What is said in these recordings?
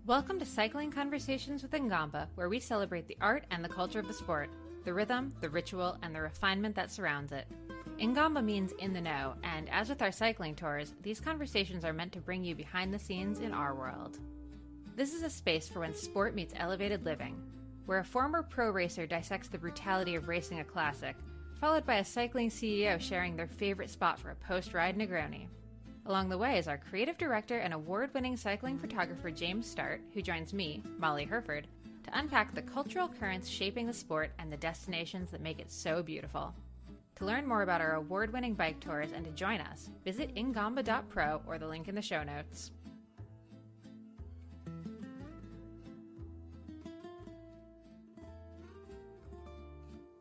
Welcome to Cycling Conversations with inGamba, where we celebrate the art and the culture of the sport, the rhythm, the ritual, and the refinement that surrounds it. inGamba means in the know, and as with our cycling tours, these conversations are meant to bring you behind the scenes in our world. This is a space for when sport meets elevated living, where a former pro racer dissects the brutality of racing a classic, followed by a cycling CEO sharing their favorite spot for a post-ride Negroni. Along the way is our creative director and award-winning cycling photographer James Startt, who joins me, Molly Hurford, to unpack the cultural currents shaping the sport and the destinations that make it so beautiful. To learn more about our award-winning bike tours and to join us, visit inGamba.pro or the link in the show notes.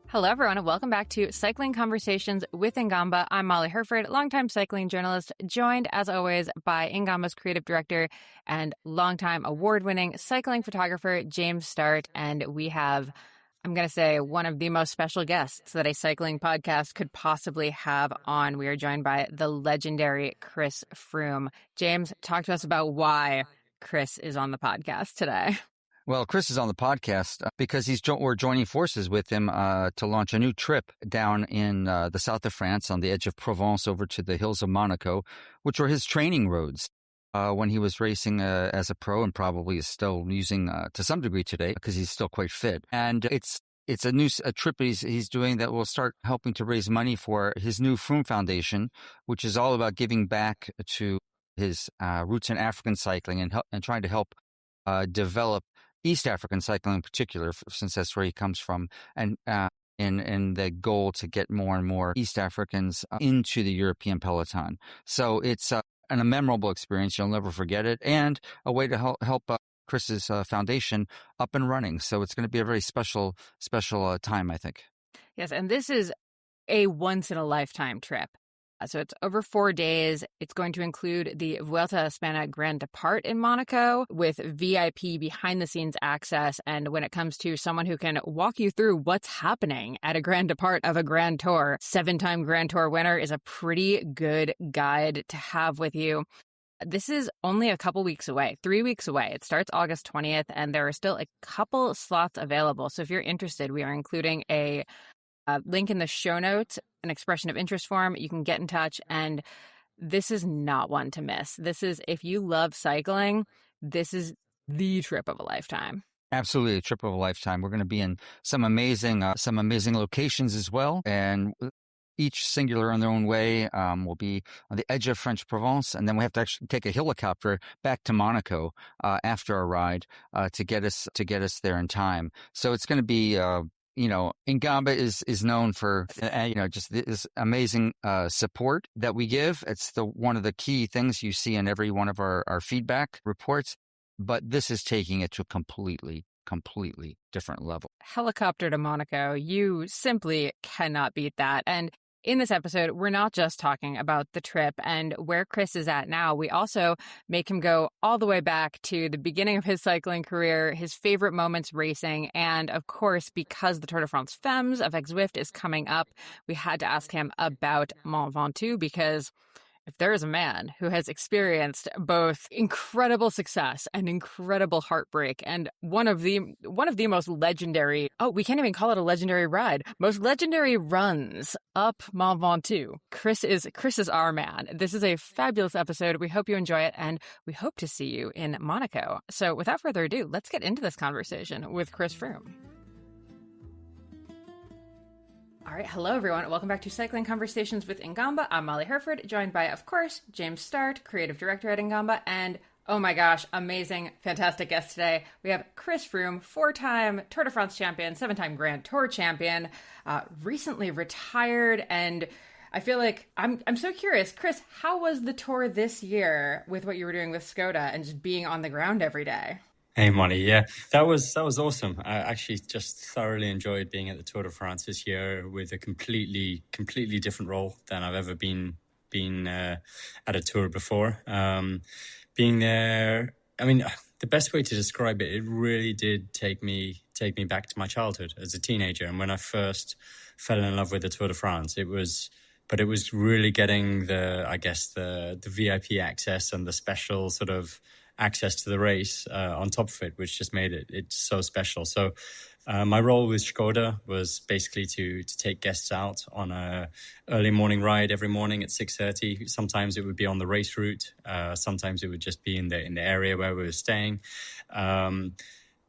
Hello, everyone, and welcome back to Cycling Conversations with inGamba. I'm Molly Hurford, longtime cycling journalist, joined, as always, by inGamba's creative director and longtime award-winning cycling photographer, James Startt. And we have, I'm going to say, one of the most special guests that a cycling podcast could possibly have on. We are joined by the legendary Chris Froome. James, talk to us about why Chris is on the podcast today. Well, Chris is on the podcast because we're joining forces with him to launch a new trip down in the south of France on the edge of Provence over to the hills of Monaco, which were his training roads when he was racing as a pro, and probably is still using to some degree today because he's still quite fit. And it's a trip he's doing that will start helping to raise money for his new Froome Foundation, which is all about giving back to his roots in African cycling and trying to help develop East African cycling in particular, since that's where he comes from, and the goal to get more and more East Africans into the European peloton. So it's a memorable experience. You'll never forget it, and a way to help Chris's foundation up and running. So it's going to be a very special time, I think. Yes, and this is a once-in-a-lifetime trip. So it's over 4 days. It's going to include the Vuelta a España Grand Depart in Monaco with VIP behind-the-scenes access. And when it comes to someone who can walk you through what's happening at a Grand Depart of a Grand Tour, 7-time Grand Tour winner is a pretty good guide to have with you. This is only a couple weeks away, 3 weeks away. It starts August 20th, and there are still a couple slots available. So if you're interested, we are including a link in the show notes, an expression of interest form. You can get in touch, and this is not one to miss. This is, if you love cycling, this is the trip of a lifetime. Absolutely, a trip of a lifetime. We're going to be in some amazing locations as well, and each singular in their own way. We'll be on the edge of French Provence, and then we have to actually take a helicopter back to Monaco after our ride to get us there in time. So it's going to be inGamba is known for, just this amazing support that we give. It's one of the key things you see in every one of our feedback reports, but this is taking it to a completely different level. Helicopter to Monaco, you simply cannot beat that. And in this episode, we're not just talking about the trip and where Chris is at now. We also make him go all the way back to the beginning of his cycling career, his favorite moments racing, and of course, because the Tour de France Femmes of Zwift is coming up, we had to ask him about Mont Ventoux, because if there is a man who has experienced both incredible success and incredible heartbreak, and one of the most legendary, we can't even call it a legendary ride, most legendary runs up Mont Ventoux, Chris is our man. This is a fabulous episode. We hope you enjoy it, and we hope to see you in Monaco. So without further ado, let's get into this conversation with Chris Froome. All right. Hello, everyone. Welcome back to Cycling Conversations with inGamba. I'm Molly Hurford, joined by, of course, James Startt, creative director at inGamba, and, oh my gosh, amazing, fantastic guest today. We have Chris Froome, 4-time Tour de France champion, 7-time Grand Tour champion, recently retired, and I feel like I'm so curious. Chris, how was the tour this year with what you were doing with Skoda and just being on the ground every day? Hey, Molly. Yeah, that was awesome. I actually just thoroughly enjoyed being at the Tour de France this year with a completely different role than I've ever been at a tour before. Being there, I mean, the best way to describe it, it really did take me back to my childhood as a teenager. And when I first fell in love with the Tour de France, it was really getting the VIP access and the special sort of access to the race on top of it, which just made it so special. So my role with Skoda was basically to take guests out on a early morning ride every morning at 6:30. Sometimes it would be on the race route. Sometimes it would just be in the area where we were staying.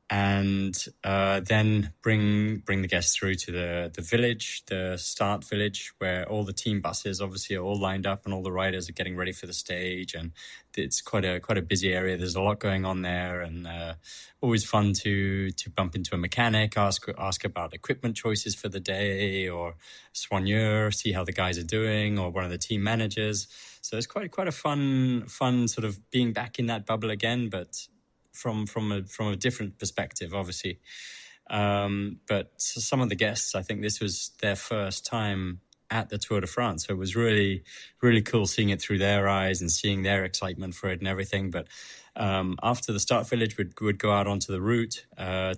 And then bring the guests through to the village, the Startt village, where all the team buses obviously are all lined up and all the riders are getting ready for the stage. And it's quite a busy area. There's a lot going on there, and always fun to bump into a mechanic, ask about equipment choices for the day, or soigneur, see how the guys are doing, or one of the team managers. So it's quite a fun sort of being back in that bubble again, but from a different perspective, obviously. But some of the guests, I think this was their first time at the Tour de France. So it was really, really cool seeing it through their eyes and seeing their excitement for it and everything. But after the Startt village, we'd go out onto the route,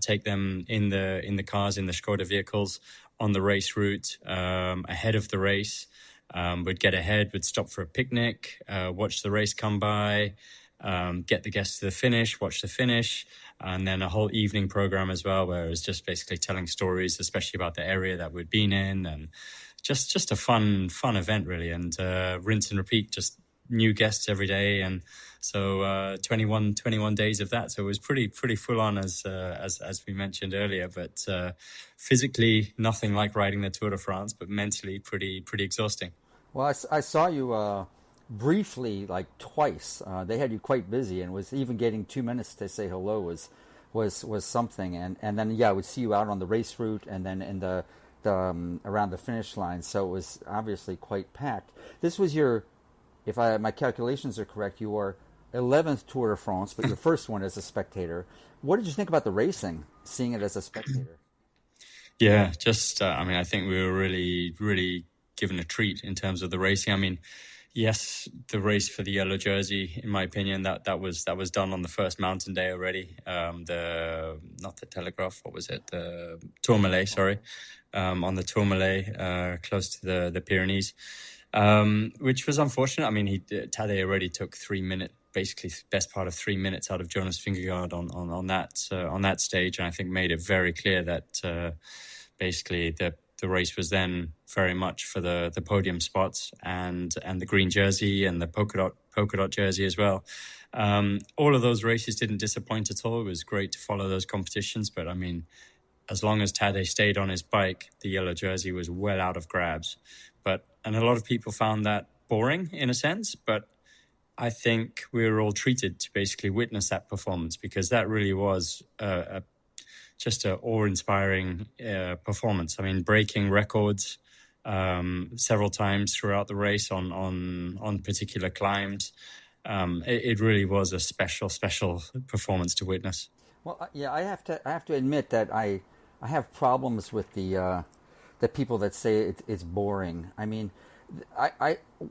take them in the cars, in the Skoda vehicles on the race route ahead of the race. We'd get ahead, we'd stop for a picnic, watch the race come by, get the guests to the finish, watch the finish, and then a whole evening program as well, where it was just basically telling stories, especially about the area that we'd been in, and just a fun event, really. And rinse and repeat, just new guests every day. And so 21 days of that. So it was pretty full on, as we mentioned earlier. But physically, nothing like riding the Tour de France, but mentally pretty exhausting. Well, I saw you briefly, like twice. They had you quite busy, and was even getting 2 minutes to say hello was something. And then I would see you out on the race route, and then in the around the finish line. So it was obviously quite packed. This was my calculations are correct, you were 11th Tour de France, but your first one as a spectator. What did you think about the racing, seeing it as a spectator? Yeah, I think we were really, really given a treat in terms of the racing. I mean, yes, the race for the yellow jersey, in my opinion, that was done on the first mountain day already. Not the Telegraph, what was it? The Tourmalet, sorry. On the Tourmalet, close to the Pyrenees, which was unfortunate. I mean, Tadej already took 3 minutes, basically best part of 3 minutes out of Jonas Vingegaard on that stage, and I think made it very clear that basically the race was then very much for the podium spots and the green jersey and the polka dot jersey as well. All of those races didn't disappoint at all. It was great to follow those competitions, but I mean, as long as Tadej stayed on his bike, the yellow jersey was well out of grabs. And a lot of people found that boring in a sense, but I think we were all treated to basically witness that performance, because that really was just an awe-inspiring performance. I mean, breaking records several times throughout the race on particular climbs. It really was a special performance to witness. Well, yeah, I have to admit that I have problems with the people that say it's boring. I mean,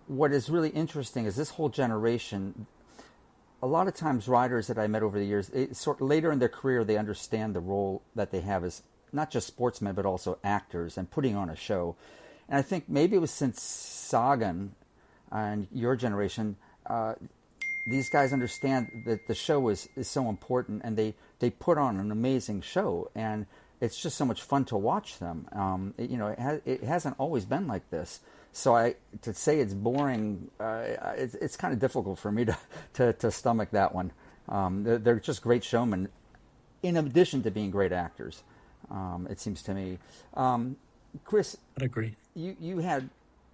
what is really interesting is this whole generation. A lot of times, riders that I met over the years, later in their career, they understand the role that they have as not just sportsmen but also actors and putting on a show. And I think maybe it was since Sagan and your generation, these guys understand that the show is so important, and they put on an amazing show, and it's just so much fun to watch them. It hasn't always been like this. So to say it's boring, it's kind of difficult for me to stomach that one. They're just great showmen, in addition to being great actors. It seems to me. Chris, I'd agree. You had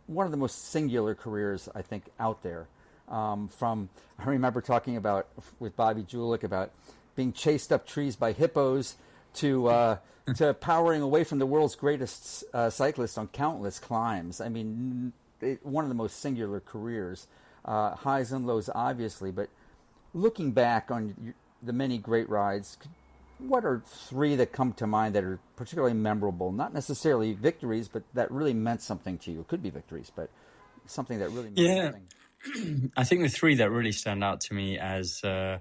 one of the most singular careers, I think, out there. I remember talking with Bobby Julich about being chased up trees by hippos to powering away from the world's greatest cyclist on countless climbs. I mean, one of the most singular careers, highs and lows, obviously. But looking back on the many great rides, what are three that come to mind that are particularly memorable? Not necessarily victories, but that really meant something to you. It could be victories, but something that really meant something. I think the three that really stand out to me as I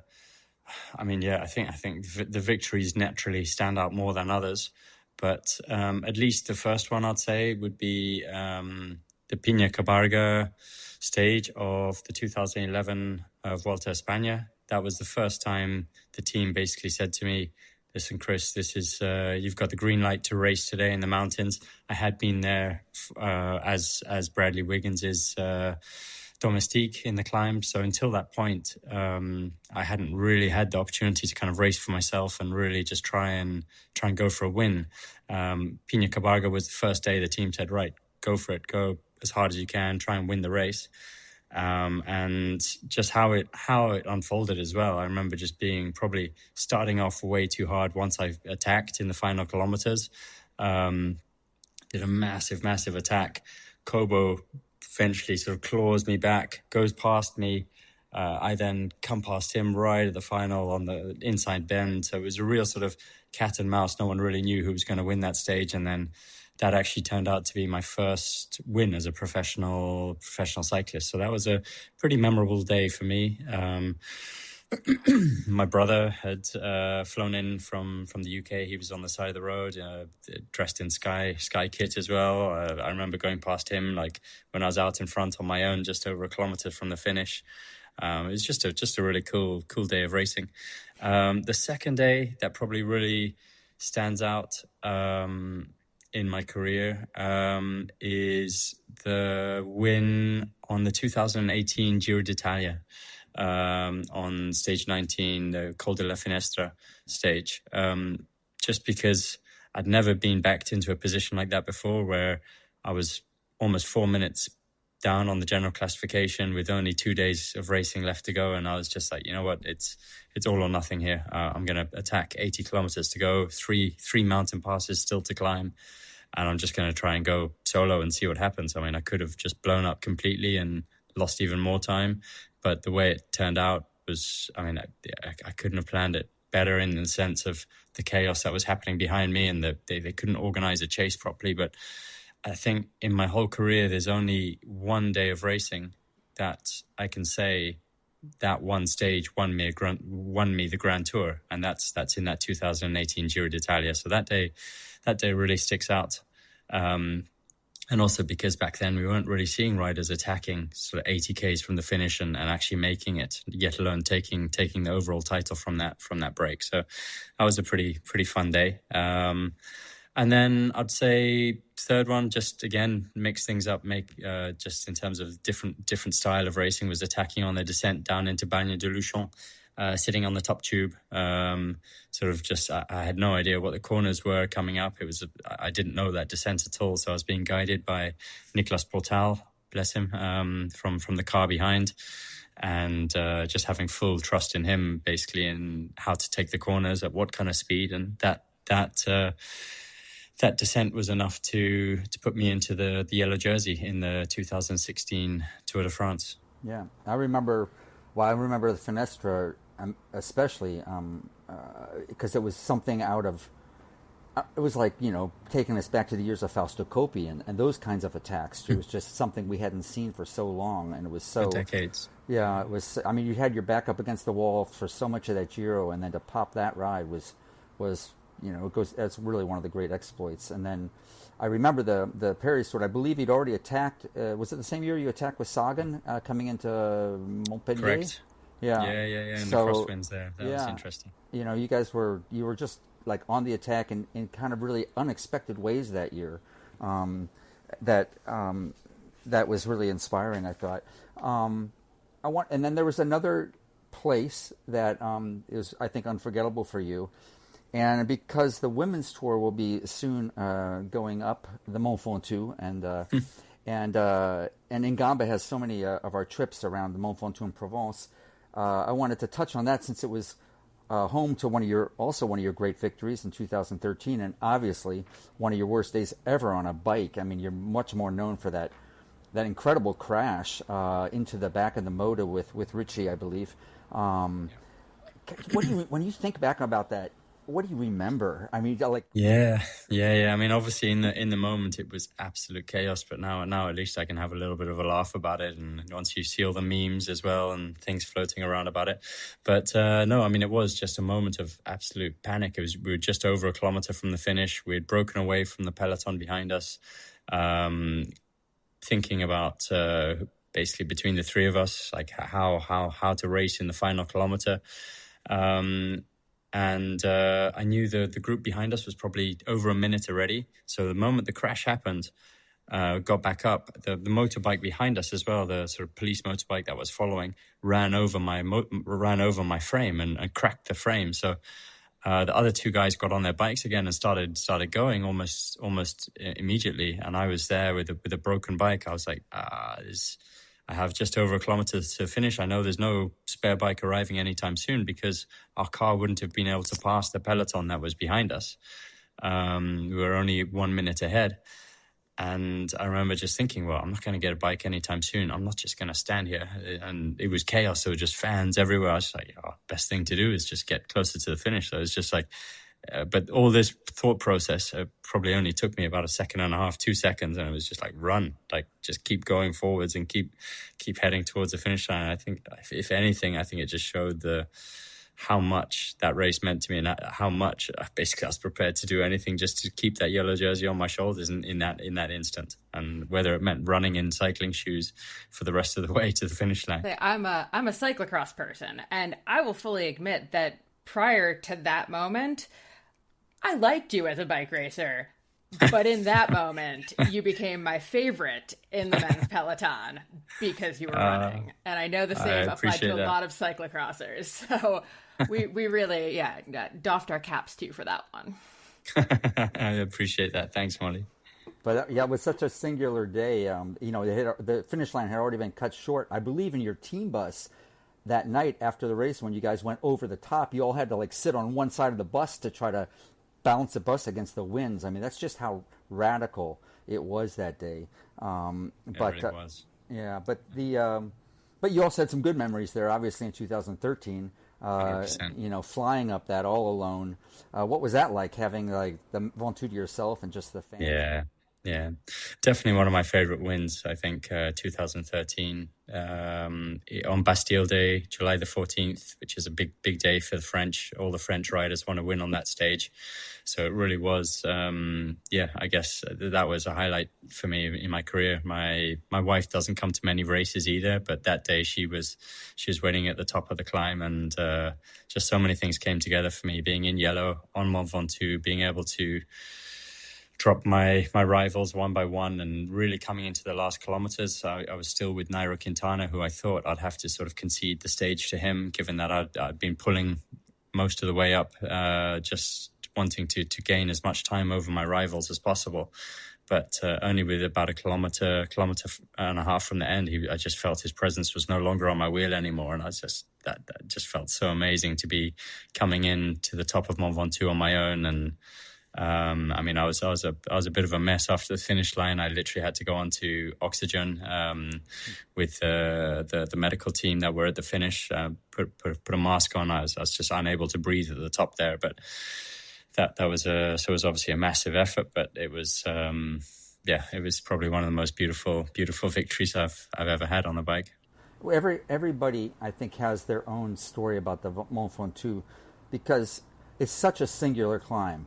think the victories naturally stand out more than others, but at least the first one I'd say would be the Piña Cabarga stage of the 2011 Vuelta a España that was the first time the team basically said to me, listen, Chris, this is you've got the green light to race today in the mountains. I had been there as Bradley Wiggins is domestique in the climb. So until that point, I hadn't really had the opportunity to kind of race for myself and really just try and go for a win. Pina Cabarga was the first day the team said, right, go for it, go as hard as you can, try and win the race. And just how it unfolded as well. I remember just being probably starting off way too hard once I attacked in the final kilometers. Did a massive attack. Kobo eventually sort of claws me back, goes past me. I then come past him right at the final on the inside bend. So it was a real sort of cat and mouse. No one really knew who was going to win that stage. And then that actually turned out to be my first win as a professional cyclist. So that was a pretty memorable day for me. My brother had flown in from the UK. He was on the side of the road, dressed in sky kit as well. I remember going past him like when I was out in front on my own, just over a kilometer from the finish. It was just a really cool day of racing. The second day that probably really stands out in my career is the win on the 2018 Giro d'Italia. On stage 19, the Col de la Finestra stage, just because I'd never been backed into a position like that before, where I was almost 4 minutes down on the general classification with only 2 days of racing left to go. And I was just like, you know what, it's all or nothing here. I'm going to attack 80 kilometers to go, three mountain passes still to climb. And I'm just going to try and go solo and see what happens. I mean, I could have just blown up completely and lost even more time. But the way it turned out was, I mean, I couldn't have planned it better in the sense of the chaos that was happening behind me, and they couldn't organize a chase properly. But I think in my whole career, there's only one day of racing that I can say that one stage won me the Grand Tour, and that's in that 2018 Giro d'Italia. So that day really sticks out. And also because back then we weren't really seeing riders attacking sort of 80 Ks from the finish and actually making it, yet alone taking the overall title from that break. So that was a pretty fun day. And then I'd say third one, just again, mix things up, just in terms of different style of racing, was attacking on the descent down into Bagne de Luchon. Sitting on the top tube, sort of just, I had no idea what the corners were coming up. I didn't know that descent at all. So I was being guided by Nicolas Portal, bless him, from the car behind, and just having full trust in him, basically, in how to take the corners at what kind of speed. And that descent was enough to put me into the yellow jersey in the 2016 Tour de France. Yeah, I remember the Finestra, especially because it was something out of, it was like, taking us back to the years of Fausto Coppi and those kinds of attacks. It was just something we hadn't seen for so long, and it was so... For decades. Yeah, it was, I mean, you had your back up against the wall for so much of that Giro, and then to pop that ride was that's really one of the great exploits. And then I remember the Paris Tour. I believe he'd already attacked. Was it the same year you attacked with Sagan coming into Montpellier? Correct. Yeah. And the crosswinds there. That was interesting. You guys were just like on the attack in kind of really unexpected ways that year. That was really inspiring, I thought. And then there was another place that is, I think, unforgettable for you. And because the women's tour will be soon going up the Mont Ventoux, and inGamba has so many of our trips around the Mont Ventoux in Provence, I wanted to touch on that since it was home to one of your great victories in 2013, and obviously one of your worst days ever on a bike. I mean, you're much more known for that incredible crash into the back of the motor with Richie, I believe. When you think back about that, what do you remember? I mean, like... Yeah. I mean, obviously in the moment it was absolute chaos, but now at least I can have a little bit of a laugh about it. And once you see all the memes as well and things floating around about it. But no, I mean, it was just a moment of absolute panic. We were just over a kilometer from the finish. We had broken away from the peloton behind us, thinking about basically between the three of us, like how to race in the final kilometer. And I knew the group behind us was probably over a minute already. So the moment the crash happened, got back up, the motorbike behind us as well, the sort of police motorbike that was following, ran over my frame and cracked the frame. So the other two guys got on their bikes again and started going almost immediately. And I was there with a broken bike. I was like, I have just over a kilometer to finish. I know there's no spare bike arriving anytime soon because our car wouldn't have been able to pass the peloton that was behind us. We were only 1 minute ahead. And I remember just thinking, well, I'm not going to get a bike anytime soon. I'm not just going to stand here. And it was chaos. There were just fans everywhere. I was like, best thing to do is just get closer to the finish. So it's just like, but all this thought process probably only took me about a second and a half, 2 seconds. And it was just like, run, like just keep going forwards and keep heading towards the finish line. I think, if anything, I think it just showed how much that race meant to me and how much basically I was prepared to do anything just to keep that yellow jersey on my shoulders in that instant. And whether it meant running in cycling shoes for the rest of the way to the finish line. I'm a cyclocross person, and I will fully admit that prior to that moment, I liked you as a bike racer. But in that moment, you became my favorite in the men's peloton because you were running. And I know the same applied to a lot of cyclocrossers. So we really, doffed our caps to you for that one. I appreciate that. Thanks, Molly. But it was such a singular day. The finish line had already been cut short. I believe in your team bus that night after the race when you guys went over the top, you all had to sit on one side of the bus to try to balance the bus against the winds. I mean, that's just how radical it was that day. It really was. Yeah, but you also had some good memories there, obviously, in 2013. 100%. Flying up that all alone. What was that like, having the Ventoux to yourself and just the fans? Yeah, definitely one of my favorite wins. I think 2013 on Bastille Day, July the 14th, which is a big day for the French. All the French riders want to win on that stage, so it really was. I guess that was a highlight for me in my career. My wife doesn't come to many races either, but that day she was waiting at the top of the climb, and just so many things came together for me. Being in yellow on Mont Ventoux, being able to drop my rivals one by one, and really coming into the last kilometers, I was still with Nairo Quintana, who I thought I'd have to sort of concede the stage to him, given that I'd been pulling most of the way up, just wanting to gain as much time over my rivals as possible. But only with about a kilometer and a half from the end, I just felt his presence was no longer on my wheel anymore, and that just felt so amazing to be coming in to the top of Mont Ventoux on my own. And I was a bit of a mess after the finish line. I literally had to go onto oxygen with the medical team that were at the finish. Put a mask on. I was just unable to breathe at the top there. But that was it was obviously a massive effort. But it was it was probably one of the most beautiful victories I've ever had on the bike. Everybody, I think, has their own story about the Mont Ventoux because it's such a singular climb.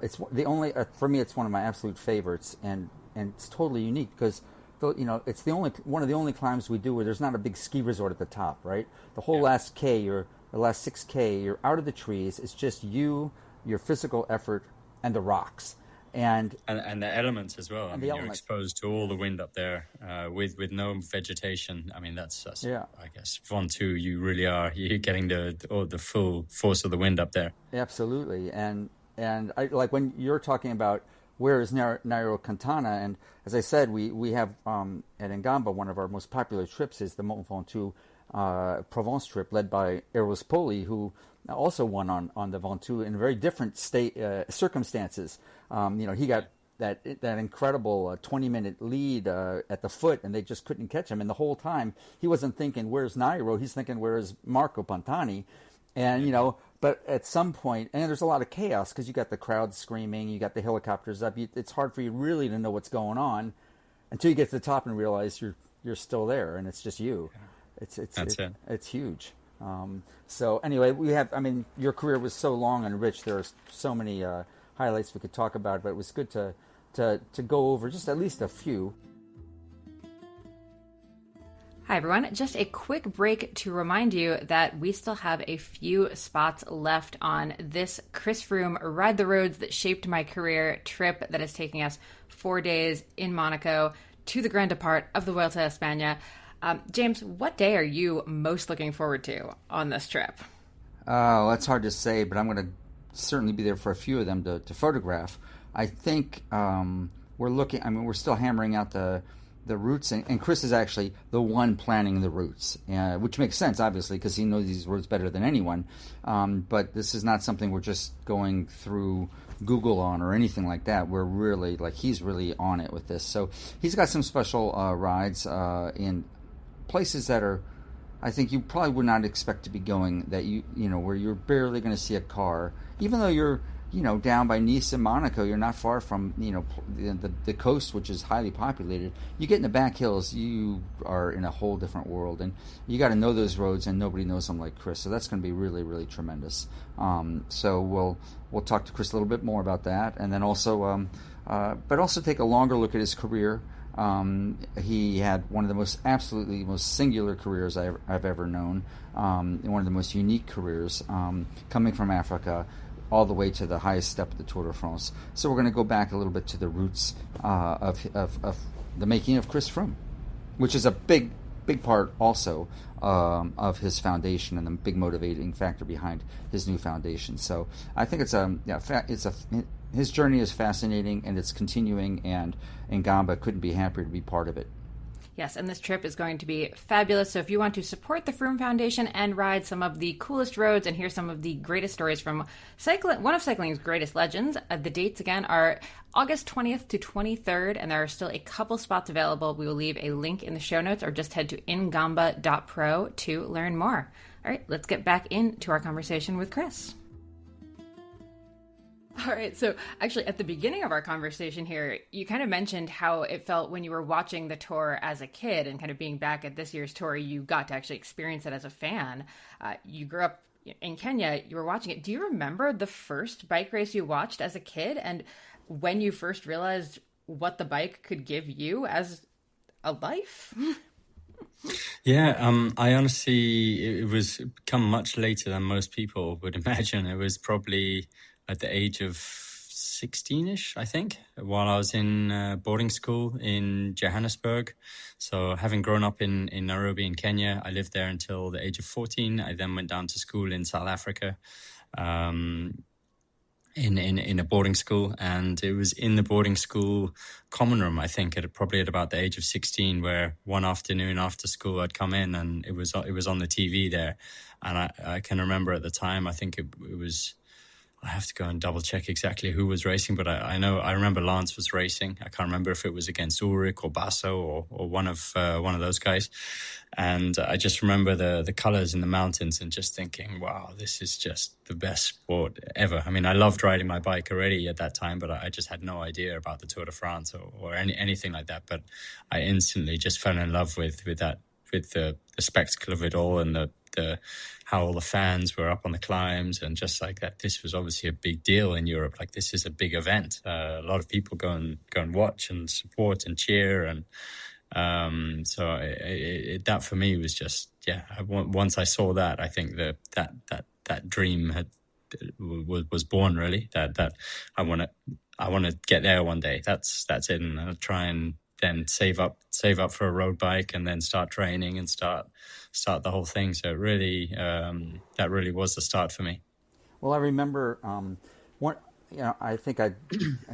It's the only for me. It's one of my absolute favorites, and it's totally unique because it's one of the only climbs we do where there's not a big ski resort at the top. Right, the whole last K or the last 6K, you're out of the trees. It's just you, your physical effort, and the rocks, and the elements as well. You're exposed to all the wind up there with no vegetation. I mean, that's I guess Ventoux. You really are. You're getting the full force of the wind up there. Absolutely, And I like when you're talking about where is Nairo Quintana, and as I said, we have at inGamba one of our most popular trips is the Mont Ventoux Provence trip, led by Eros Poli, who also won on the Ventoux in very different circumstances. He got that incredible 20-minute lead at the foot, and they just couldn't catch him. And the whole time he wasn't thinking, "Where's Nairo?" He's thinking, "Where's Marco Pantani?" And but at some point, and there's a lot of chaos because you got the crowd screaming, you got the helicopters up. It's hard for you really to know what's going on until you get to the top and realize you're still there, and it's just you. It's huge. So anyway, we have. I mean, your career was so long and rich. There are so many highlights we could talk about, but it was good to go over just at least a few. Hi, everyone. Just a quick break to remind you that we still have a few spots left on this Chris Froome Ride the Roads That Shaped My Career trip that is taking us 4 days in Monaco to the Grand Depart of the Vuelta a España. James, what day are you most looking forward to on this trip? Oh, that's hard to say, but I'm going to certainly be there for a few of them to photograph. I think we're still hammering out the routes, and Chris is actually the one planning the routes, which makes sense, obviously, because he knows these routes better than anyone. But this is not something we're just going through Google on or anything like that. We're really, he's really on it with this. So he's got some special rides in places that are, I think you probably would not expect to be going, that where you're barely going to see a car, even though you're down by Nice and Monaco. You're not far from, the coast, which is highly populated. You get in the back hills, you are in a whole different world, and you got to know those roads, and nobody knows them like Chris. So that's going to be really, really tremendous. So we'll talk to Chris a little bit more about that, and then also, but also take a longer look at his career. He had one of the most singular careers I've ever known, one of the most unique careers, coming from Africa all the way to the highest step of the Tour de France. So we're going to go back a little bit to the roots of the making of Chris Froome, which is a big part also of his foundation and the big motivating factor behind his new foundation. So I think his journey is fascinating, and it's continuing, and inGamba couldn't be happier to be part of it. Yes, and this trip is going to be fabulous. So if you want to support the Froome Foundation and ride some of the coolest roads and hear some of the greatest stories from one of cycling's greatest legends, the dates again are August 20th to 23rd, and there are still a couple spots available. We will leave a link in the show notes, or just head to ingamba.pro to learn more. All right, let's get back into our conversation with Chris. All right. So actually, at the beginning of our conversation here, you kind of mentioned how it felt when you were watching the tour as a kid, and kind of being back at this year's tour, you got to actually experience it as a fan. You grew up in Kenya. You were watching it. Do you remember the first bike race you watched as a kid, and when you first realized what the bike could give you as a life? Yeah, I honestly, it was come much later than most people would imagine. It was probably at the age of 16-ish, I think, while I was in boarding school in Johannesburg. So having grown up in Nairobi in Kenya, I lived there until the age of 14. I then went down to school in South Africa, in a boarding school. And it was in the boarding school common room, I think, probably at about the age of 16, where one afternoon after school I'd come in and it was on the TV there. And I can remember at the time, I think it was... I have to go and double check exactly who was racing, but I remember Lance was racing. I can't remember if it was against Ulrich or Basso or one of those guys. And I just remember the colors in the mountains and just thinking, wow, this is just the best sport ever. I mean, I loved riding my bike already at that time, but I just had no idea about the Tour de France or anything like that. But I instantly just fell in love with the spectacle of it all, and the how all the fans were up on the climbs, and just like that, this was obviously a big deal in Europe. Like, this is a big event. A lot of people go and watch and support and cheer, and so that for me was just, yeah. Once I saw that, I think that dream was born, really. That I want to get there one day. That's it, and I'll try and then save up for a road bike, and then start training and start the whole thing. So it really, that really was the start for me. Well, I remember, I think I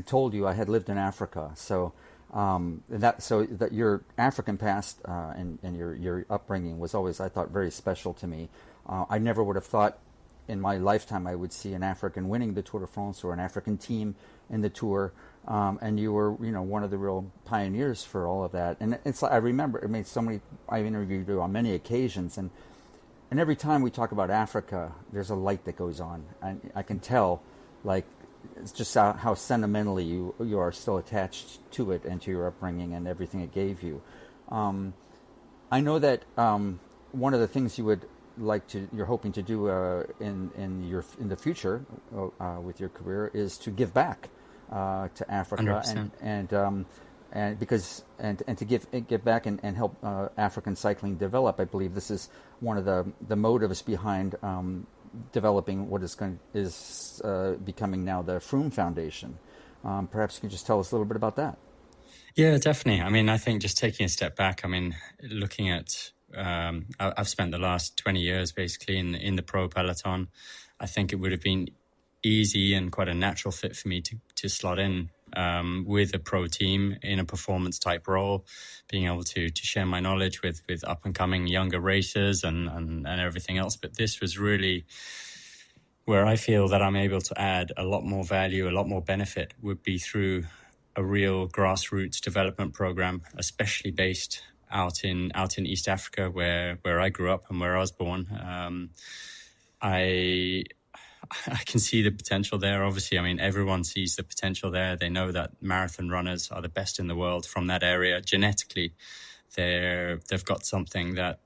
told you I had lived in Africa. So that your African past and your upbringing was always, I thought, very special to me. I never would have thought in my lifetime I would see an African winning the Tour de France, or an African team in the Tour. And you were, one of the real pioneers for all of that. And it's like, I remember, I've interviewed you on many occasions, and every time we talk about Africa, there's a light that goes on. And I can tell, like, it's just how sentimentally you are still attached to it and to your upbringing and everything it gave you. I know that one of the things you would you're hoping to do in the future with your career is to give back to Africa. 100%. And and to give back and help African cycling develop. I believe this is one of the motives behind developing what is becoming now the Froome Foundation. Perhaps you could just tell us a little bit about that. Yeah, definitely. I mean, I think just taking a step back, I mean, looking at, I've spent the last 20 years basically in the pro peloton. I think it would have been easy and quite a natural fit for me to slot in with a pro team in a performance type role, being able to share my knowledge with up and coming younger racers and everything else. But this was really where I feel that I'm able to add a lot more value, a lot more benefit, would be through a real grassroots development program, especially based out in East Africa, where I grew up and where I was born. I can see the potential there. Obviously, I mean, everyone sees the potential there. They know that marathon runners are the best in the world from that area. Genetically, they've got something that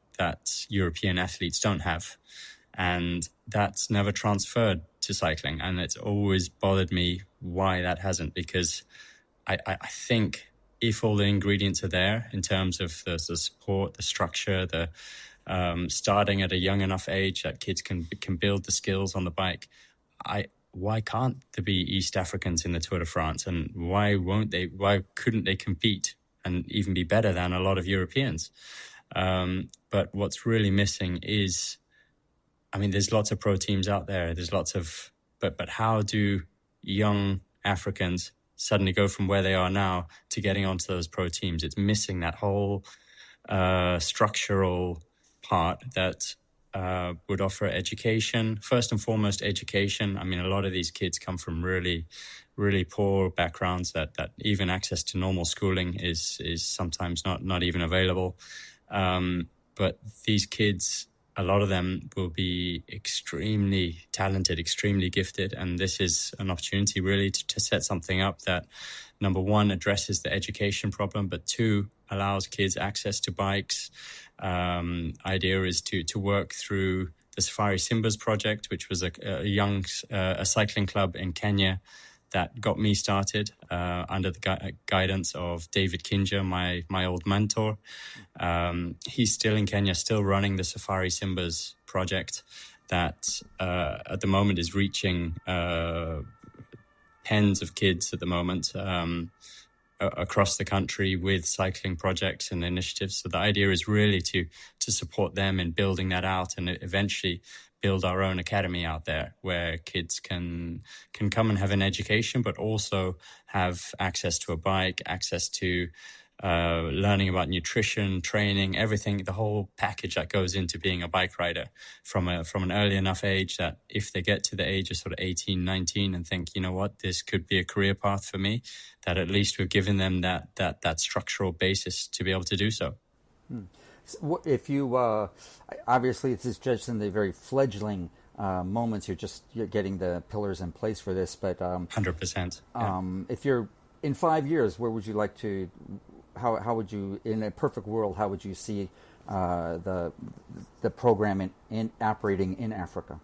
European athletes don't have. And that's never transferred to cycling. And it's always bothered me why that hasn't, because I think if all the ingredients are there in terms of the support, the structure, the starting at a young enough age that kids can build the skills on the bike, why can't there be East Africans in the Tour de France? And why couldn't they compete and even be better than a lot of Europeans? But what's really missing is, I mean, there's lots of pro teams out there. There's lots of, but how do young Africans suddenly go from where they are now to getting onto those pro teams? It's missing that whole structural part that would offer education. First and foremost, education. I mean, a lot of these kids come from really, really poor backgrounds that even access to normal schooling is sometimes not even available. But these kids, a lot of them will be extremely talented, extremely gifted. And this is an opportunity really to set something up that, number one, addresses the education problem, but two, allows kids access to bikes. Idea is to work through the Safari Simbas project, which was a cycling club in Kenya that got me started under the guidance of David Kinja, my old mentor. He's still in Kenya, still running the Safari Simbas project that at the moment is reaching tens of kids at the moment across the country with cycling projects and initiatives. So the idea is really to support them in building that out and eventually build our own academy out there where kids can come and have an education, but also have access to a bike, access to learning about nutrition, training, everything, the whole package that goes into being a bike rider from an early enough age that if they get to the age of sort of 18, 19 and think, you know what, this could be a career path for me, that at least we've given them that structural basis to be able to do so. If you obviously this is just in the very fledgling moments, you're getting the pillars in place for this, but 100%. If you're in 5 years, where would you like to? How would you, in a perfect world, how would you see the program in operating in Africa?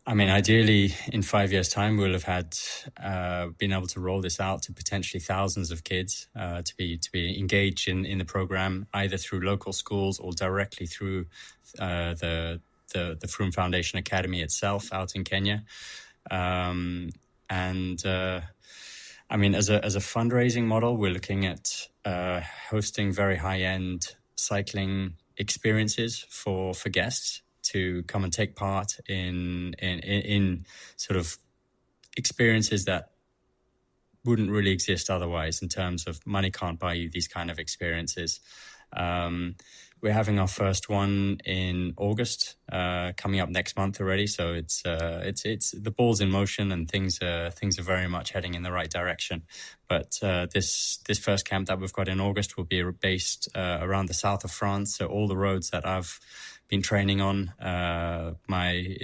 I mean, ideally, in 5 years' time, we'll have had been able to roll this out to potentially thousands of kids to be engaged in the program, either through local schools or directly through the Froome Foundation Academy itself out in Kenya. I mean, as a fundraising model, we're looking at hosting very high-end cycling experiences for guests to come and take part in sort of experiences that wouldn't really exist otherwise, in terms of money can't buy you these kind of experiences. We're having our first one in August, coming up next month already. So it's the ball's in motion and things are very much heading in the right direction. But this first camp that we've got in August will be based around the south of France. So all the roads that I've been training on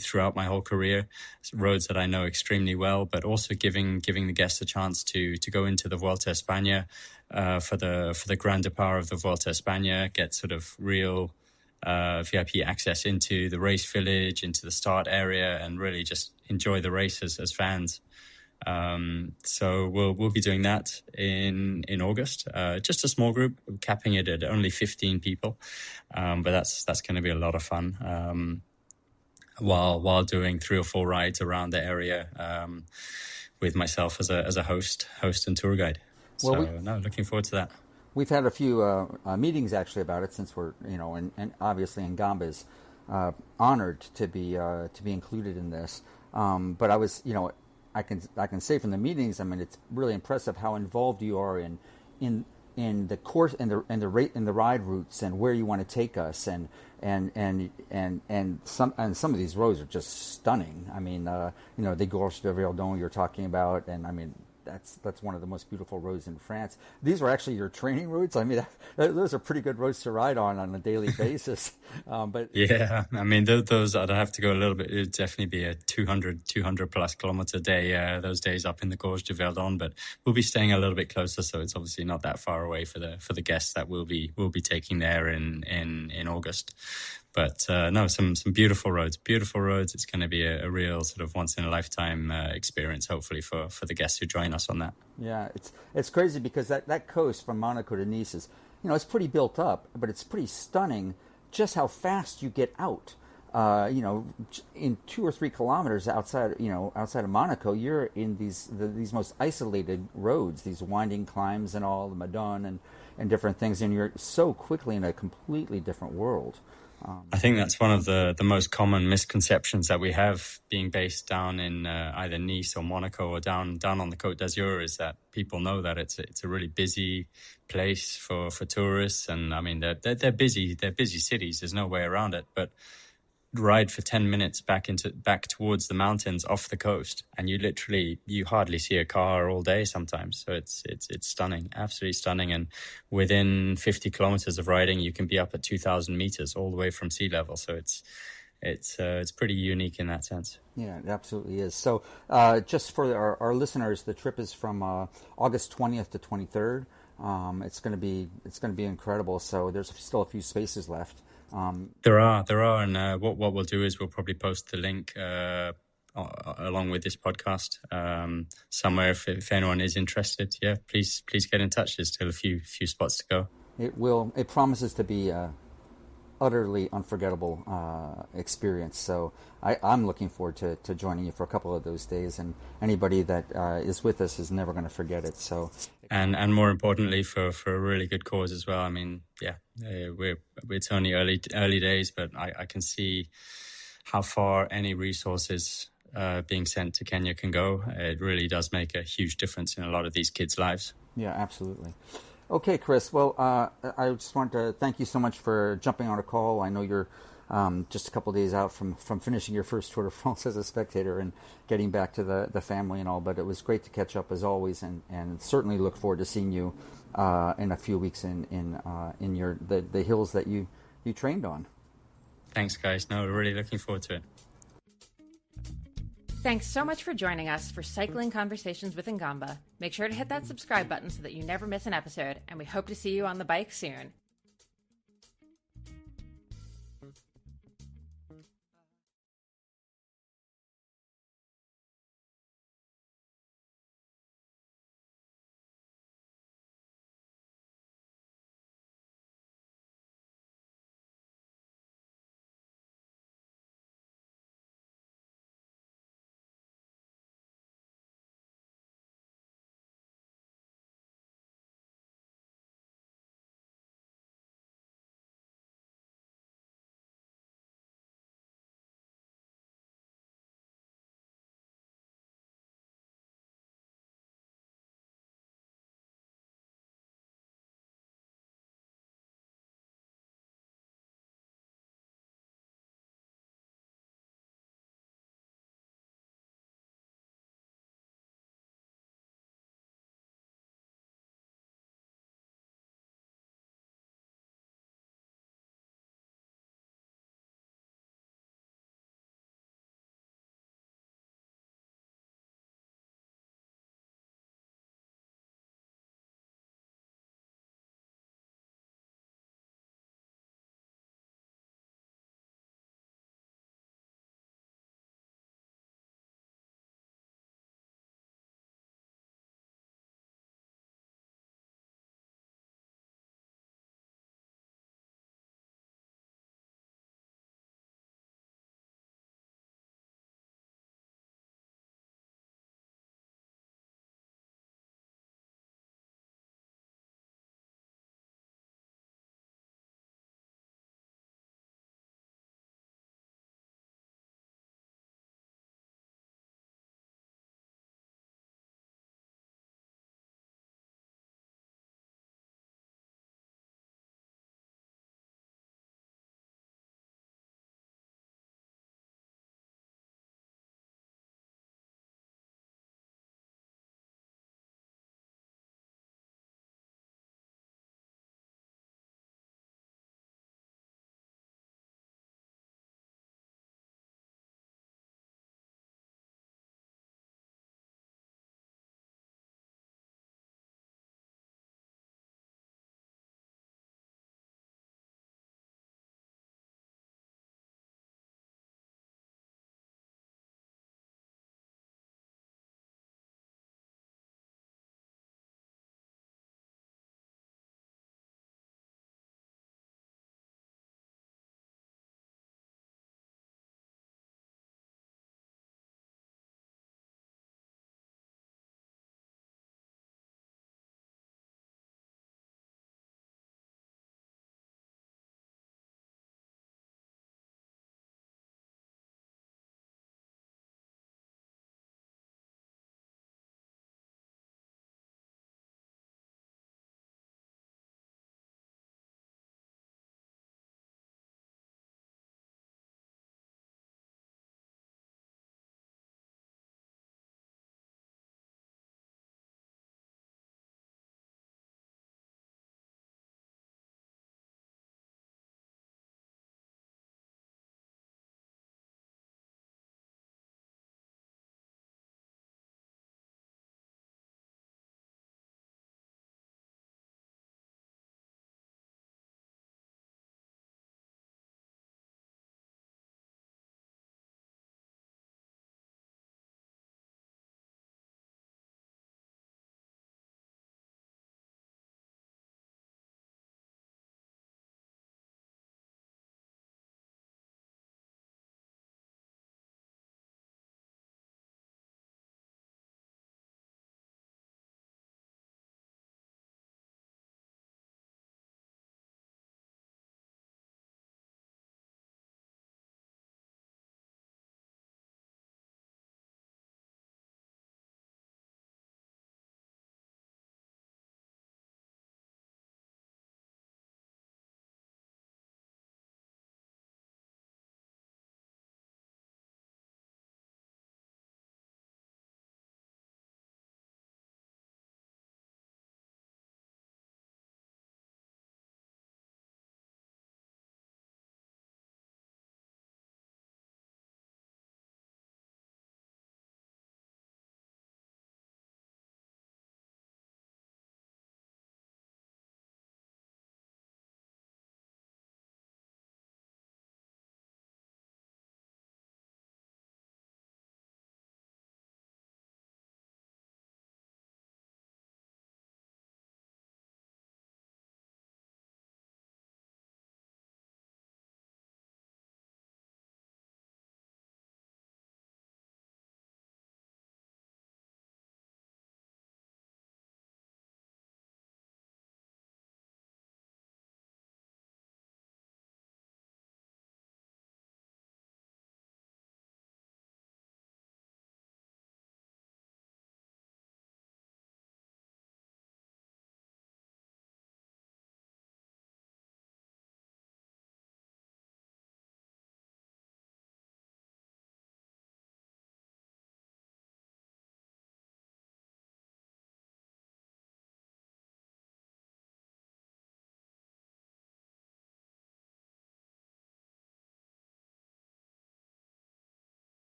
throughout my whole career, roads that I know extremely well, but also giving the guests a chance to go into the Vuelta a España for the Grand Depart of the Vuelta a España, get sort of real VIP access into the race village, into the start area, and really just enjoy the races as fans. So we'll be doing that in August. Just a small group, capping it at only 15 people, but that's going to be a lot of fun. While doing 3 or 4 rides around the area with myself as a host and tour guide. So looking forward to that. We've had a few meetings actually about it, since we're, and obviously inGamba is honored to be included in this. But I was, I can say from the meetings, I mean, it's really impressive how involved you are in the course and the ride routes and where you want to take us, and some of these roads are just stunning. I mean, the Gorge de Verdon you're talking about, and I mean, that's one of the most beautiful roads in France. These were actually your training routes. I mean, those are pretty good roads to ride on a daily basis. But yeah, I mean, those I'd have to go a little bit. It'd definitely be a 200 plus kilometer day. Those days up in the Gorge de Verdon, but we'll be staying a little bit closer, so it's obviously not that far away for the guests that we'll be taking there in August. But no, some beautiful roads. It's going to be a real sort of once in a lifetime experience, hopefully for the guests who join us on that. Yeah, it's crazy because that coast from Monaco to Nice is, it's pretty built up, but it's pretty stunning just how fast you get out. In 2 or 3 kilometers outside of Monaco, you're in these most isolated roads, these winding climbs and all, the Madone and different things, and you're so quickly in a completely different world. I think that's one of the most common misconceptions that we have being based down in either Nice or Monaco or down on the Côte d'Azur, is that people know that it's a really busy place for tourists, and I mean they're busy cities. There's no way around it. But ride for 10 minutes back towards the mountains off the coast, and you hardly see a car all day sometimes. So it's stunning, absolutely stunning. And within 50 kilometers of riding, you can be up at 2,000 meters all the way from sea level. So it's pretty unique in that sense. Yeah, it absolutely is. So just for our listeners, the trip is from August 20th to 23rd. It's going to be incredible. So there's still a few spaces left. There are, and what we'll do is we'll probably post the link along with this podcast somewhere if anyone is interested. Yeah, please get in touch. There's still a few spots to go. It promises to be utterly unforgettable experience. So I'm looking forward to joining you for a couple of those days, and anybody that is with us is never going to forget it. So, and more importantly, for a really good cause as well. I mean, yeah, it's only early days, but I can see how far any resources being sent to Kenya can go. It really does make a huge difference in a lot of these kids' lives. Yeah, absolutely. Okay, Chris. Well, I just want to thank you so much for jumping on a call. I know you're just a couple of days out from finishing your first Tour de France as a spectator and getting back to the family and all, but it was great to catch up as always, and certainly look forward to seeing you in a few weeks in the hills that you trained on. Thanks, guys. No, really looking forward to it. Thanks so much for joining us for Cycling Conversations with inGamba. Make sure to hit that subscribe button so that you never miss an episode, and we hope to see you on the bike soon.